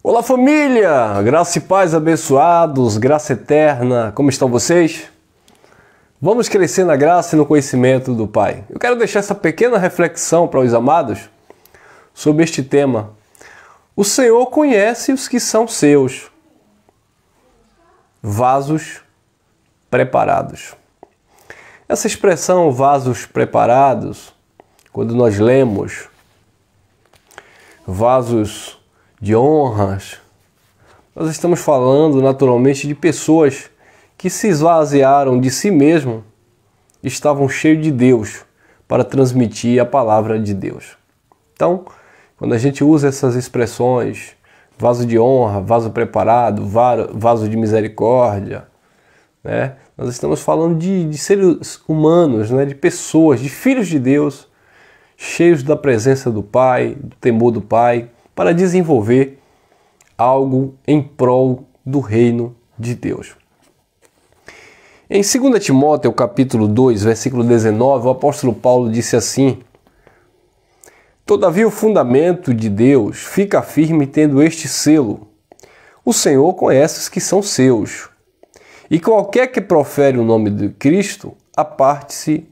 Olá família, graça e paz abençoados, graça eterna, como estão vocês? Vamos crescer na graça e no conhecimento do Pai. Eu quero deixar essa pequena reflexão para os amados sobre este tema. O Senhor conhece os que são seus, vasos preparados. Essa expressão vasos preparados, quando nós lemos vasos de honras, nós estamos falando naturalmente de pessoas que se esvaziaram de si mesmo, estavam cheios de Deus para transmitir a palavra de Deus. Então, quando a gente usa essas expressões, vaso de honra, vaso preparado, vaso de misericórdia, né? Nós estamos falando de seres humanos, né? De pessoas, de filhos de Deus, cheios da presença do Pai, do temor do Pai, para desenvolver algo em prol do reino de Deus. Em 2 Timóteo, capítulo 2, versículo 19, o apóstolo Paulo disse assim: Todavia o fundamento de Deus fica firme tendo este selo: o Senhor conhece os que são seus. E qualquer que profere o nome de Cristo, aparte-se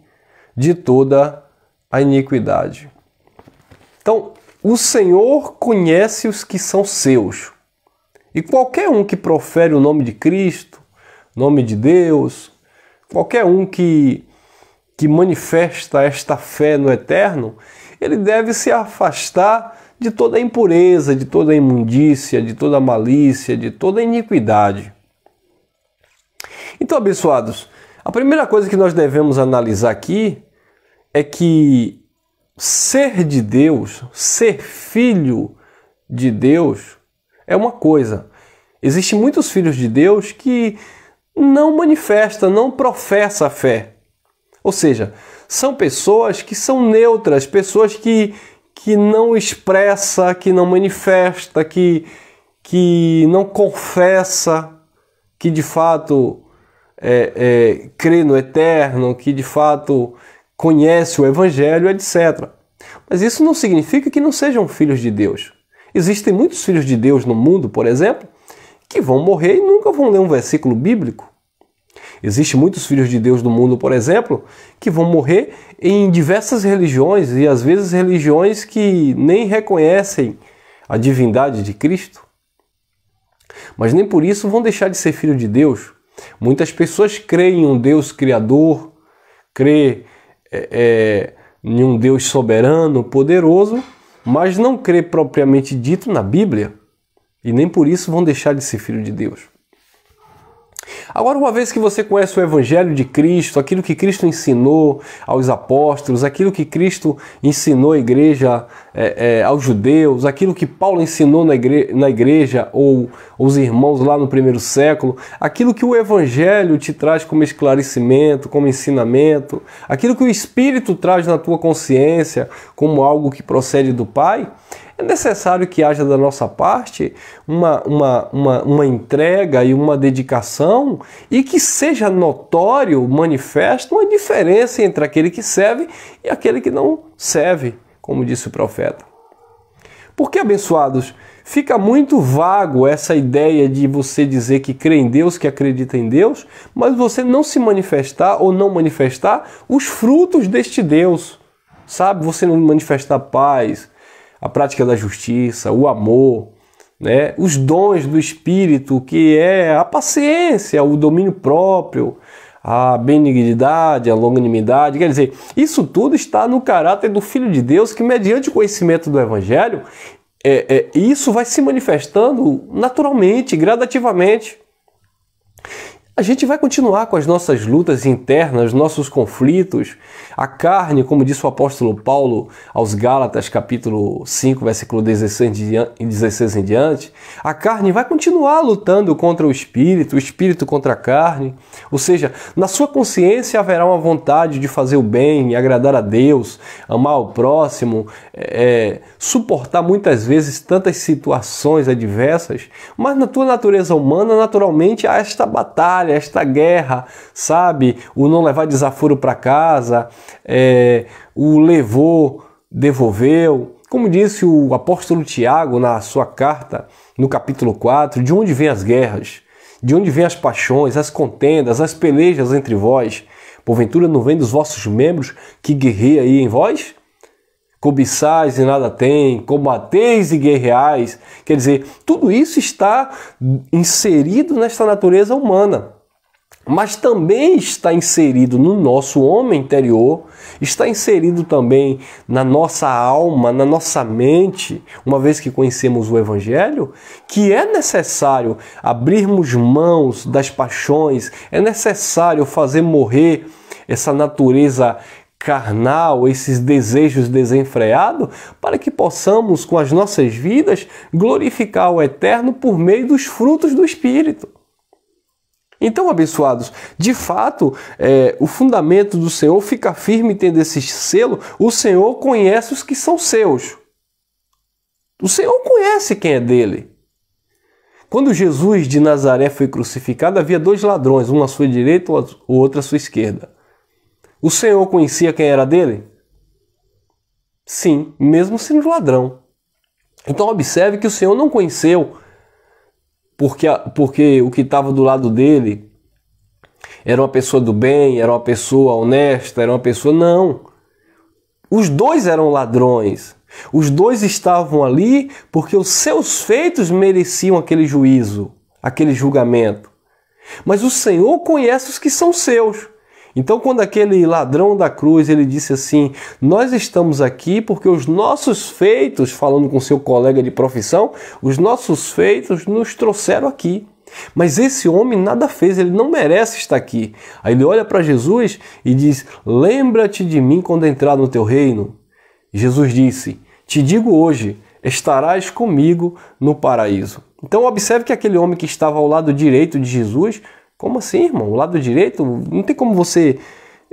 de toda a iniquidade. Então, o Senhor conhece os que são seus. E qualquer um que profere o nome de Cristo, nome de Deus, qualquer um que manifesta esta fé no eterno, ele deve se afastar de toda a impureza, de toda a imundícia, de toda a malícia, de toda a iniquidade. Então, abençoados, a primeira coisa que nós devemos analisar aqui é que ser de Deus, ser filho de Deus é uma coisa. Existem muitos filhos de Deus que não manifestam, não professam a fé. Ou seja, são pessoas que são neutras, pessoas que não expressa, que não manifesta, que não confessa, que de fato crê no eterno, que de fato conhece o Evangelho, etc. Mas isso não significa que não sejam filhos de Deus. Existem muitos filhos de Deus no mundo, por exemplo, que vão morrer e nunca vão ler um versículo bíblico. Existem muitos filhos de Deus no mundo, por exemplo, que vão morrer em diversas religiões e às vezes religiões que nem reconhecem a divindade de Cristo. Mas nem por isso vão deixar de ser filho de Deus. Muitas pessoas creem em um Deus criador, creem em um Deus soberano, poderoso, mas não crê propriamente dito na Bíblia e nem por isso vão deixar de ser filho de Deus. Agora, uma vez que você conhece o Evangelho de Cristo, aquilo que Cristo ensinou aos apóstolos, aquilo que Cristo ensinou à igreja, aos judeus, aquilo que Paulo ensinou na igreja ou os irmãos lá no primeiro século, aquilo que o Evangelho te traz como esclarecimento, como ensinamento, aquilo que o Espírito traz na tua consciência como algo que procede do Pai, é necessário que haja da nossa parte uma entrega e uma dedicação e que seja notório, manifesto, uma diferença entre aquele que serve e aquele que não serve, como disse o profeta. Porque, abençoados, fica muito vago essa ideia de você dizer que crê em Deus, que acredita em Deus, mas você não se manifestar ou não manifestar os frutos deste Deus, sabe? Você não manifestar paz, a prática da justiça, o amor, né? Os dons do Espírito, que é a paciência, o domínio próprio, a benignidade, a longanimidade. Quer dizer, isso tudo está no caráter do Filho de Deus que, mediante o conhecimento do Evangelho, isso vai se manifestando naturalmente, gradativamente. A gente vai continuar com as nossas lutas internas, nossos conflitos. A carne, como disse o apóstolo Paulo aos Gálatas, capítulo 5, versículo 16 em diante, a carne vai continuar lutando contra o espírito contra a carne. Ou seja, na sua consciência haverá uma vontade de fazer o bem, agradar a Deus, amar o próximo, suportar muitas vezes tantas situações adversas, mas na tua natureza humana, naturalmente, há esta batalha, esta guerra, sabe? O não levar desaforo para casa, o levou, devolveu. Como disse o apóstolo Tiago na sua carta, no capítulo 4, de onde vêm as guerras? De onde vêm as paixões, as contendas, as pelejas entre vós? Porventura não vem dos vossos membros que guerreia aí em vós? Cobiçais e nada tem, combateis e guerreais. Quer dizer, tudo isso está inserido nesta natureza humana. Mas também está inserido no nosso homem interior, está inserido também na nossa alma, na nossa mente, uma vez que conhecemos o Evangelho, que é necessário abrirmos mãos das paixões, é necessário fazer morrer essa natureza carnal, esses desejos desenfreados, para que possamos, com as nossas vidas, glorificar o Eterno por meio dos frutos do Espírito. Então, abençoados, de fato, o fundamento do Senhor fica firme tendo esse selo. O Senhor conhece os que são seus. O Senhor conhece quem é dele. Quando Jesus de Nazaré foi crucificado, havia 2 ladrões, um à sua direita, o outro à sua esquerda. O Senhor conhecia quem era dele? Sim, mesmo sendo ladrão. Então observe que o Senhor não conheceu porque o que estava do lado dele era uma pessoa do bem, era uma pessoa honesta, era uma pessoa... Não. Os 2 eram ladrões. Os 2 estavam ali porque os seus feitos mereciam aquele juízo, aquele julgamento. Mas o Senhor conhece os que são seus. Então, quando aquele ladrão da cruz, ele disse assim, nós estamos aqui porque os nossos feitos, falando com seu colega de profissão, os nossos feitos nos trouxeram aqui. Mas esse homem nada fez, ele não merece estar aqui. Aí ele olha para Jesus e diz, lembra-te de mim quando entrar no teu reino. E Jesus disse, te digo hoje, estarás comigo no paraíso. Então, observe que aquele homem que estava ao lado direito de Jesus... Como assim, irmão? O lado direito? Não tem como você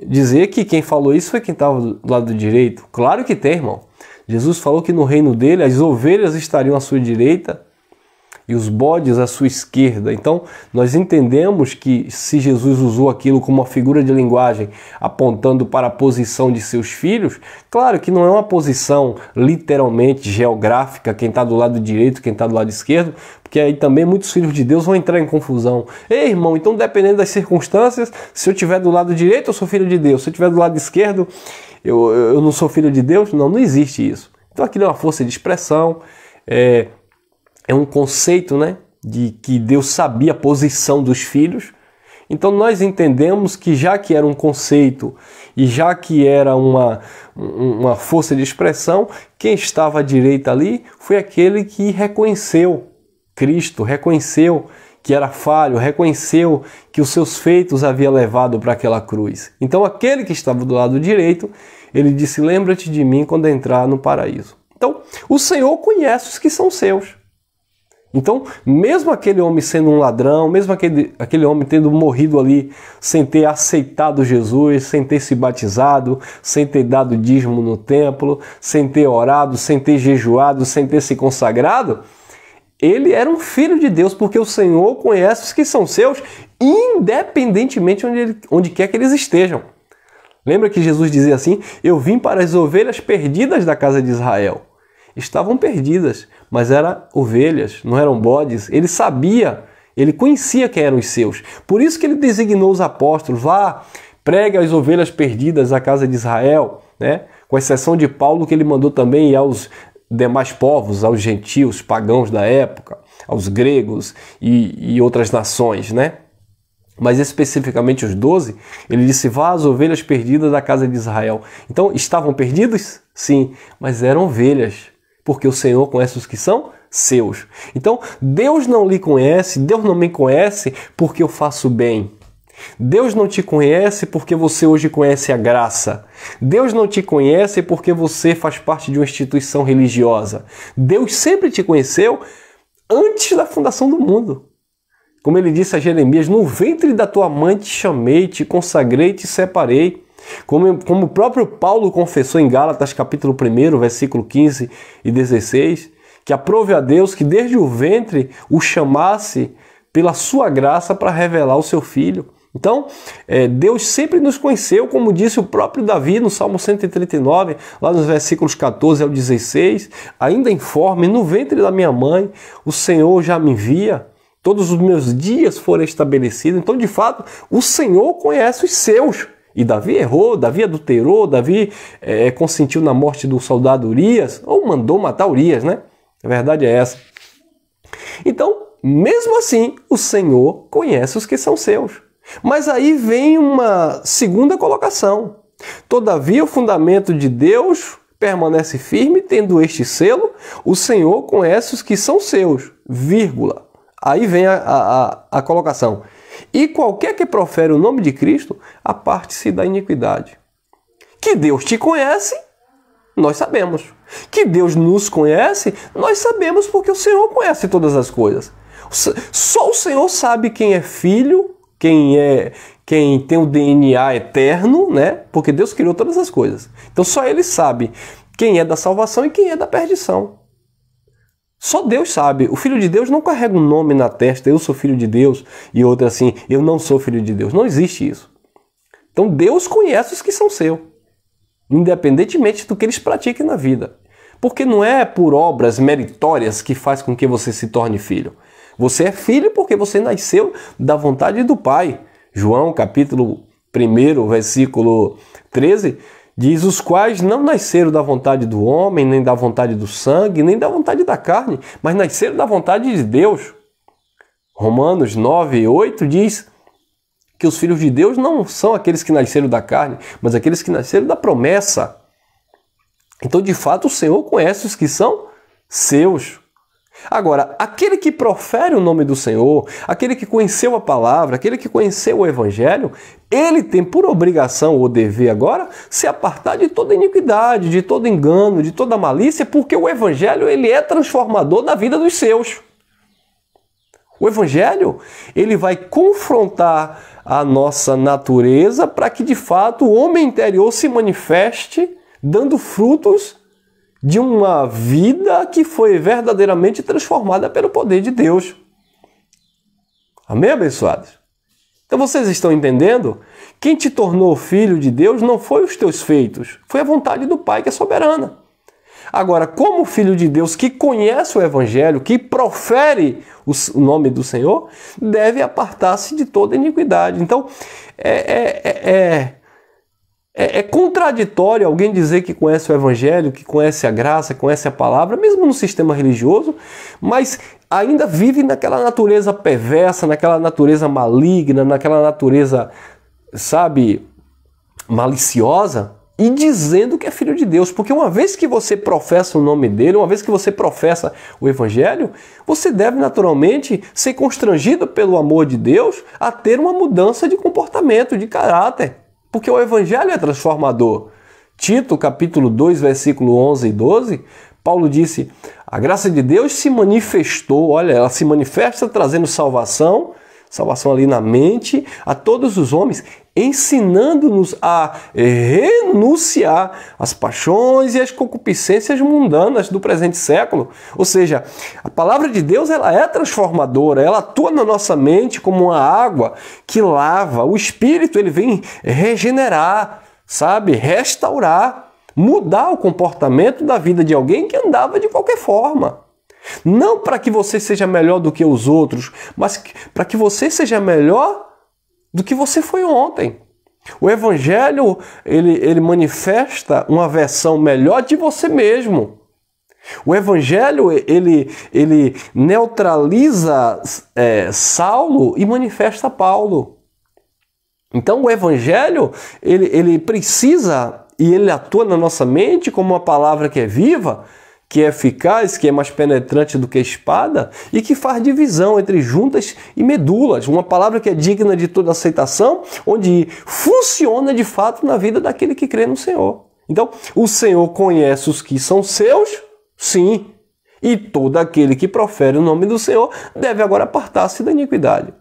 dizer que quem falou isso foi quem estava do lado direito. Claro que tem, irmão. Jesus falou que no reino dele as ovelhas estariam à sua direita e os bodes à sua esquerda. Então, nós entendemos que se Jesus usou aquilo como uma figura de linguagem apontando para a posição de seus filhos, claro que não é uma posição literalmente geográfica, quem está do lado direito, quem está do lado esquerdo, porque aí também muitos filhos de Deus vão entrar em confusão. Ei, irmão, então dependendo das circunstâncias, se eu estiver do lado direito, eu sou filho de Deus. Se eu estiver do lado esquerdo, eu não sou filho de Deus? Não existe isso. Então aquilo é uma força de expressão, é um conceito, né, de que Deus sabia a posição dos filhos. Então nós entendemos que já que era um conceito e já que era uma força de expressão, quem estava à direita ali foi aquele que reconheceu Cristo, reconheceu que era falho, reconheceu que os seus feitos havia levado para aquela cruz. Então aquele que estava do lado direito, ele disse, lembra-te de mim quando entrar no paraíso. Então o Senhor conhece os que são seus. Então, mesmo aquele homem sendo um ladrão, mesmo aquele homem tendo morrido ali sem ter aceitado Jesus, sem ter se batizado, sem ter dado dízimo no templo, sem ter orado, sem ter jejuado, sem ter se consagrado, ele era um filho de Deus, porque o Senhor conhece os que são seus, independentemente onde quer que eles estejam. Lembra que Jesus dizia assim, eu vim para as ovelhas perdidas da casa de Israel. Estavam perdidas, mas eram ovelhas, não eram bodes. Ele sabia, ele conhecia quem eram os seus. Por isso que ele designou os apóstolos, vá, pregue às ovelhas perdidas da casa de Israel, né? Com exceção de Paulo, que ele mandou também aos demais povos, aos gentios, pagãos da época, aos gregos e outras nações, né? Mas especificamente os 12, ele disse, vá às ovelhas perdidas da casa de Israel. Então, estavam perdidos? Sim, mas eram ovelhas. Porque o Senhor conhece os que são seus. Então, Deus não lhe conhece, Deus não me conhece porque eu faço bem. Deus não te conhece porque você hoje conhece a graça. Deus não te conhece porque você faz parte de uma instituição religiosa. Deus sempre te conheceu antes da fundação do mundo. Como ele disse a Jeremias, no ventre da tua mãe te chamei, te consagrei, te separei. Como o próprio Paulo confessou em Gálatas capítulo 1, versículo 15 e 16, que aprove a Deus que desde o ventre o chamasse pela sua graça para revelar o seu Filho. Então, Deus sempre nos conheceu, como disse o próprio Davi no Salmo 139, lá nos versículos 14 ao 16, ainda informe, no ventre da minha mãe, o Senhor já me via, todos os meus dias foram estabelecidos. Então, de fato, o Senhor conhece os seus. E Davi errou, Davi adulterou, Davi consentiu na morte do soldado Urias, ou mandou matar Urias, né? A verdade é essa. Então, mesmo assim, o Senhor conhece os que são seus. Mas aí vem uma segunda colocação. Todavia, o fundamento de Deus permanece firme, tendo este selo, o Senhor conhece os que são seus, vírgula. Aí vem a colocação. E qualquer que profere o nome de Cristo, aparte-se da iniquidade. Que Deus te conhece, nós sabemos. Que Deus nos conhece, nós sabemos, porque o Senhor conhece todas as coisas. Só o Senhor sabe quem é filho, quem tem o DNA eterno, né? Porque Deus criou todas as coisas. Então só Ele sabe quem é da salvação e quem é da perdição. Só Deus sabe. O Filho de Deus não carrega um nome na testa, eu sou filho de Deus, e outro assim, eu não sou filho de Deus. Não existe isso. Então Deus conhece os que são seus, independentemente do que eles pratiquem na vida. Porque não é por obras meritórias que faz com que você se torne filho. Você é filho porque você nasceu da vontade do Pai. João, capítulo 1, versículo 13, diz: os quais não nasceram da vontade do homem, nem da vontade do sangue, nem da vontade da carne, mas nasceram da vontade de Deus. Romanos 9, 8 diz que os filhos de Deus não são aqueles que nasceram da carne, mas aqueles que nasceram da promessa. Então, de fato, o Senhor conhece os que são seus. Agora, aquele que profere o nome do Senhor, aquele que conheceu a palavra, aquele que conheceu o Evangelho, ele tem por obrigação ou dever agora se apartar de toda iniquidade, de todo engano, de toda malícia, porque o Evangelho ele é transformador na vida dos seus. O Evangelho ele vai confrontar a nossa natureza para que de fato o homem interior se manifeste dando frutos de uma vida que foi verdadeiramente transformada pelo poder de Deus. Amém, abençoados? Então vocês estão entendendo? Quem te tornou filho de Deus não foi os teus feitos, foi a vontade do Pai que é soberana. Agora, como filho de Deus que conhece o Evangelho, que profere o nome do Senhor, deve apartar-se de toda iniquidade. Então, é contraditório alguém dizer que conhece o Evangelho, que conhece a graça, conhece a palavra, mesmo no sistema religioso, mas ainda vive naquela natureza perversa, naquela natureza maligna, naquela natureza, sabe, maliciosa, e dizendo que é filho de Deus. Porque uma vez que você professa o nome dele, uma vez que você professa o Evangelho, você deve naturalmente ser constrangido pelo amor de Deus a ter uma mudança de comportamento, de caráter. Porque o Evangelho é transformador. Tito, capítulo 2, versículo 11 e 12, Paulo disse: a graça de Deus se manifestou, olha, ela se manifesta trazendo salvação ali na mente, a todos os homens, ensinando-nos a renunciar às paixões e às concupiscências mundanas do presente século. Ou seja, a palavra de Deus ela é transformadora, ela atua na nossa mente como uma água que lava. O Espírito ele vem regenerar, sabe, restaurar, mudar o comportamento da vida de alguém que andava de qualquer forma. Não para que você seja melhor do que os outros, mas para que você seja melhor do que você foi ontem. O Evangelho, ele manifesta uma versão melhor de você mesmo. O Evangelho, ele neutraliza Saulo e manifesta Paulo. Então o Evangelho, ele precisa, e ele atua na nossa mente como uma palavra que é viva, que é eficaz, que é mais penetrante do que a espada e que faz divisão entre juntas e medulas. Uma palavra que é digna de toda aceitação, onde funciona de fato na vida daquele que crê no Senhor. Então, o Senhor conhece os que são seus, sim, e todo aquele que profere o nome do Senhor deve agora apartar-se da iniquidade.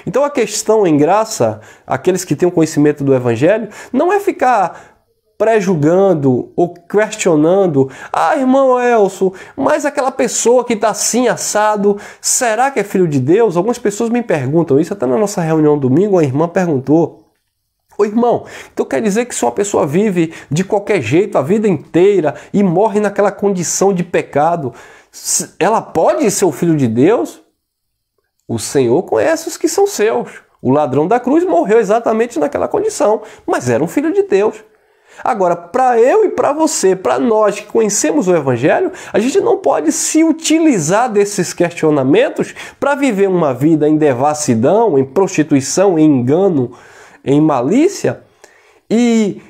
Então, a questão em graça, aqueles que têm o conhecimento do Evangelho, não é ficar pré-julgando ou questionando: ah, irmão Elcio, mas aquela pessoa que está assim assado, será que é filho de Deus? Algumas pessoas me perguntam isso, até na nossa reunião domingo a irmã perguntou: ô irmão, então quer dizer que se uma pessoa vive de qualquer jeito a vida inteira e morre naquela condição de pecado, ela pode ser o filho de Deus? O Senhor conhece os que são seus. O ladrão da cruz morreu exatamente naquela condição, mas era um filho de Deus. Agora, para eu e para você, para nós que conhecemos o Evangelho, a gente não pode se utilizar desses questionamentos para viver uma vida em devassidão, em prostituição, em engano, em malícia e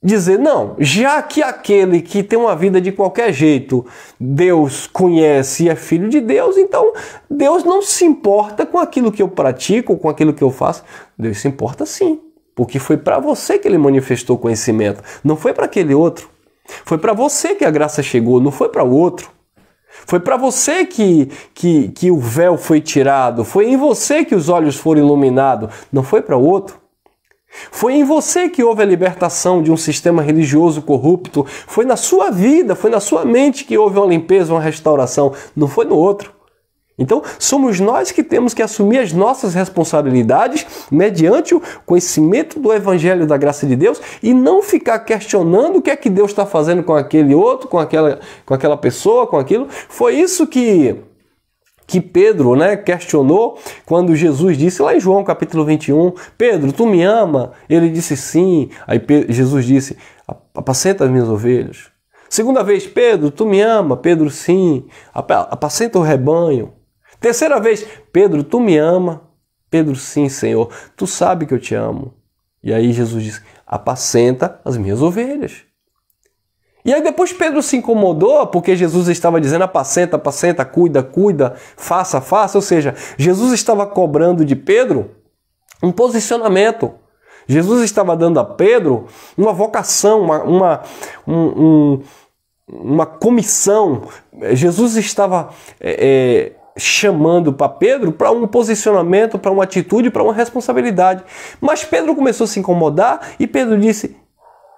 dizer: não, já que aquele que tem uma vida de qualquer jeito, Deus conhece e é filho de Deus, então Deus não se importa com aquilo que eu pratico, com aquilo que eu faço. Deus se importa sim, porque foi para você que ele manifestou conhecimento, não foi para aquele outro. Foi para você que a graça chegou, não foi para o outro. Foi para você que o véu foi tirado, foi em você que os olhos foram iluminados, não foi para o outro. Foi em você que houve a libertação de um sistema religioso corrupto. Foi na sua vida, foi na sua mente que houve uma limpeza, uma restauração. Não foi no outro. Então, somos nós que temos que assumir as nossas responsabilidades mediante o conhecimento do Evangelho da graça de Deus e não ficar questionando o que é que Deus está fazendo com aquele outro, com aquela pessoa, com aquilo. Foi isso que Pedro, questionou quando Jesus disse lá em João capítulo 21, Pedro, tu me ama? Ele disse sim. Aí Jesus disse: apacenta as minhas ovelhas. Segunda vez: Pedro, tu me ama? Pedro, sim. Apacenta o rebanho. Terceira vez: Pedro, tu me ama? Pedro, sim, Senhor. Tu sabe que eu te amo. E aí Jesus disse: apacenta as minhas ovelhas. E aí depois Pedro se incomodou porque Jesus estava dizendo: apacenta, apacenta, cuida, cuida, faça, faça. Ou seja, Jesus estava cobrando de Pedro um posicionamento. Jesus estava dando a Pedro uma vocação, uma comissão. Jesus estava chamando para Pedro para um posicionamento, para uma atitude, para uma responsabilidade. Mas Pedro começou a se incomodar e Pedro disse: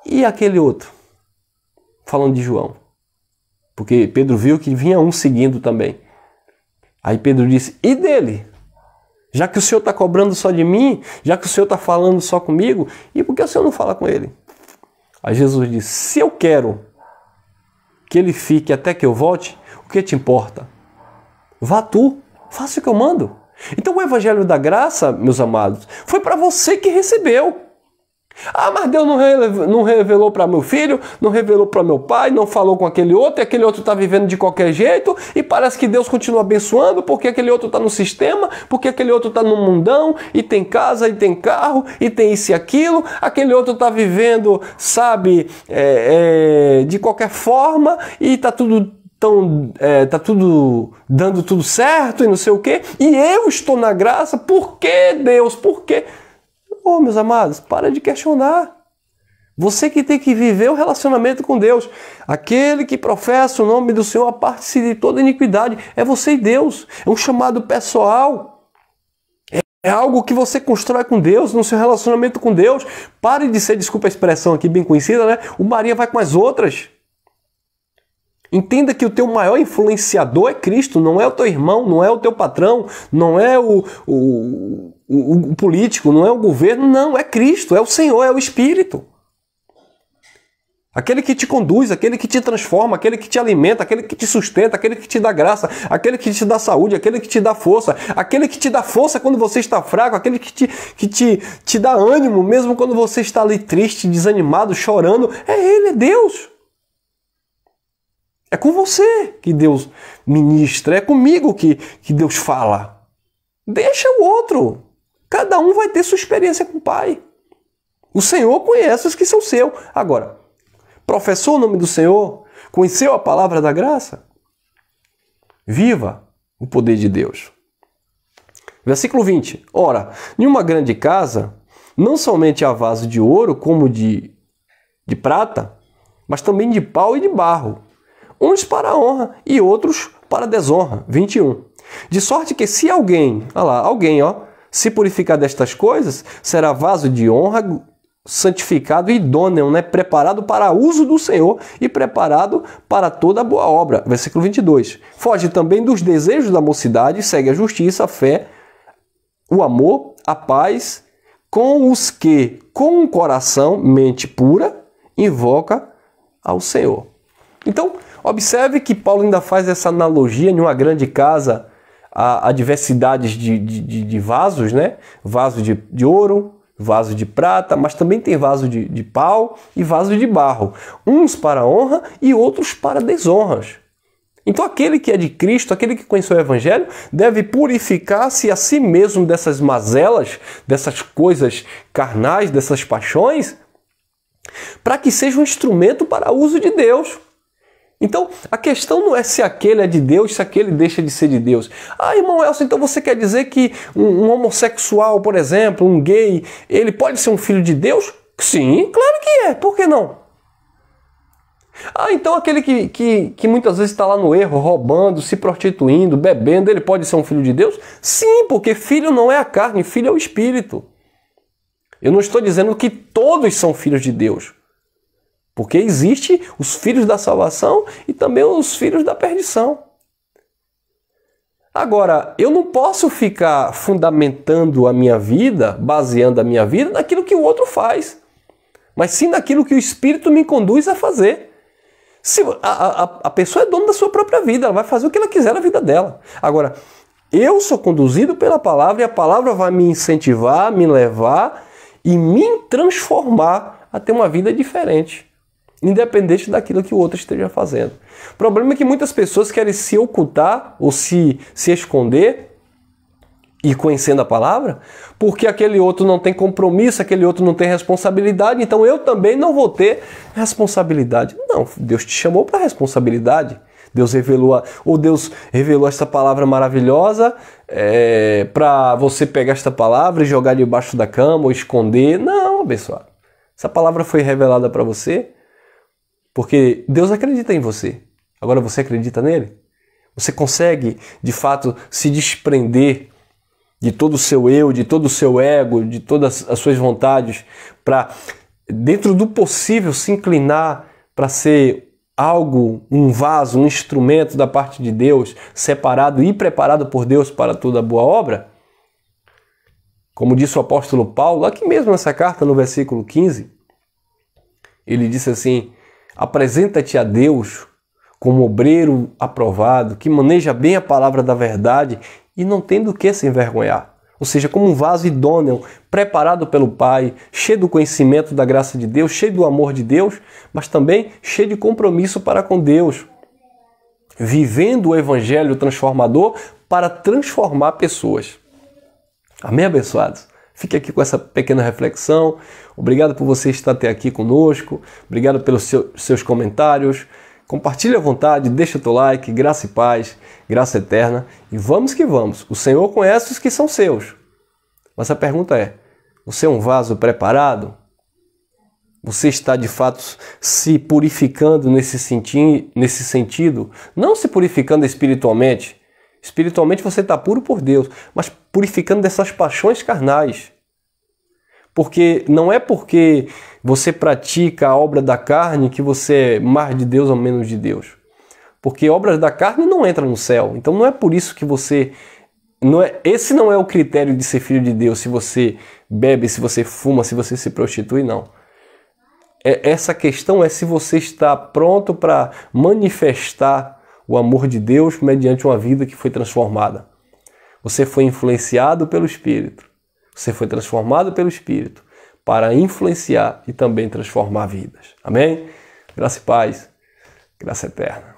e aquele outro? Falando de João, porque Pedro viu que vinha um seguindo também. Aí Pedro disse: e dele? Já que o Senhor está cobrando só de mim, já que o Senhor está falando só comigo, e por que o Senhor não fala com ele? Aí Jesus disse: se eu quero que ele fique até que eu volte, o que te importa? Vá tu, faça o que eu mando. Então o Evangelho da Graça, meus amados, foi para você que recebeu. Ah, mas Deus não revelou para meu filho, não revelou para meu pai, não falou com aquele outro, e aquele outro está vivendo de qualquer jeito, e parece que Deus continua abençoando, porque aquele outro está no sistema, porque aquele outro está no mundão, e tem casa, e tem carro, e tem isso e aquilo, aquele outro está vivendo, sabe, de qualquer forma, e está tudo dando tudo certo, e não sei o quê, e eu estou na graça. Por que, Deus? Por quê? Oh, meus amados, para de questionar. Você que tem que viver o relacionamento com Deus. Aquele que professa o nome do Senhor, aparte-se de toda iniquidade. É você e Deus. É um chamado pessoal. É algo que você constrói com Deus, no seu relacionamento com Deus. Pare de ser, desculpa a expressão aqui bem conhecida, o Maria vai com as outras. Entenda que o teu maior influenciador é Cristo, não é o teu irmão, não é o teu patrão, não é o político, não é o governo, não, é Cristo, é o Senhor, é o Espírito. Aquele que te conduz, aquele que te transforma, aquele que te alimenta, aquele que te sustenta, aquele que te dá graça, aquele que te dá saúde, aquele que te dá força, aquele que te dá força quando você está fraco, aquele que te dá ânimo mesmo quando você está ali triste, desanimado, chorando. É Ele, é Deus. É com você que Deus ministra, é comigo que Deus fala. Deixa o outro. Cada um vai ter sua experiência com o Pai. O Senhor conhece os que são seus. Agora, professou o nome do Senhor? Conheceu a palavra da graça? Viva o poder de Deus. Versículo 20. Ora, em uma grande casa, não somente há vaso de ouro, como de prata, mas também de pau e de barro, uns para a honra e outros para a desonra. 21. De sorte que se alguém se purificar destas coisas, será vaso de honra santificado e idôneo, né? Preparado para uso do Senhor e preparado para toda boa obra. Versículo 22. Foge também dos desejos da mocidade, segue a justiça, a fé, o amor, a paz, com os que, com o coração, mente pura, invoca ao Senhor. Então, observe que Paulo ainda faz essa analogia em uma grande casa, a diversidades de vasos, né? Vaso de ouro, vaso de prata, mas também tem vaso de pau e vaso de barro. Uns para honra e outros para desonras. Então aquele que é de Cristo, aquele que conheceu o Evangelho, deve purificar-se a si mesmo dessas mazelas, dessas coisas carnais, dessas paixões, para que seja um instrumento para o uso de Deus. Então, a questão não é se aquele é de Deus, se aquele deixa de ser de Deus. Ah, irmão Elcio, então você quer dizer que um homossexual, por exemplo, um gay, ele pode ser um filho de Deus? Sim, claro que é. Por que não? Ah, então aquele que muitas vezes está lá no erro, roubando, se prostituindo, bebendo, ele pode ser um filho de Deus? Sim, porque filho não é a carne, filho é o Espírito. Eu não estou dizendo que todos são filhos de Deus. Porque existe os filhos da salvação e também os filhos da perdição. Agora, eu não posso ficar fundamentando a minha vida, baseando a minha vida naquilo que o outro faz, mas sim naquilo que o Espírito me conduz a fazer. Se a pessoa é dona da sua própria vida, ela vai fazer o que ela quiser na vida dela. Agora, eu sou conduzido pela palavra e a palavra vai me incentivar, me levar e me transformar a ter uma vida diferente, independente daquilo que o outro esteja fazendo. O problema é que muitas pessoas querem se ocultar ou se esconder e conhecendo a palavra, porque aquele outro não tem compromisso, aquele outro não tem responsabilidade, então eu também não vou ter responsabilidade. Não, Deus te chamou para responsabilidade. Deus revelou essa palavra maravilhosa para você pegar esta palavra e jogar debaixo da cama ou esconder. Não, abençoado. Essa palavra foi revelada para você porque Deus acredita em você. Agora você acredita nele? Você consegue, de fato, se desprender de todo o seu eu, de todo o seu ego, de todas as suas vontades, para, dentro do possível, se inclinar para ser algo, um vaso, um instrumento da parte de Deus, separado e preparado por Deus para toda boa obra? Como disse o apóstolo Paulo, aqui mesmo nessa carta, no versículo 15, ele disse assim: apresenta-te a Deus como obreiro aprovado, que maneja bem a palavra da verdade e não tem do que se envergonhar. Ou seja, como um vaso idôneo, preparado pelo Pai, cheio do conhecimento da graça de Deus, cheio do amor de Deus, mas também cheio de compromisso para com Deus, vivendo o Evangelho transformador para transformar pessoas. Amém, abençoados? Fique aqui com essa pequena reflexão. Obrigado por você estar até aqui conosco. Obrigado pelos seus comentários. Compartilhe à vontade, deixa o teu like, graça e paz, graça eterna. E vamos que vamos. O Senhor conhece os que são seus. Mas a pergunta é, você é um vaso preparado? Você está de fato se purificando nesse sentido? Não se purificando espiritualmente. Espiritualmente você está puro por Deus, mas purificando dessas paixões carnais. Porque não é porque você pratica a obra da carne que você é mais de Deus ou menos de Deus. Porque obras da carne não entram no céu. Então não é por isso que você... esse não é o critério de ser filho de Deus, se você bebe, se você fuma, se você se prostitui, não. Essa questão é se você está pronto para manifestar o amor de Deus mediante uma vida que foi transformada. Você foi influenciado pelo Espírito. Você foi transformado pelo Espírito para influenciar e também transformar vidas. Amém? Graça e paz. Graça eterna.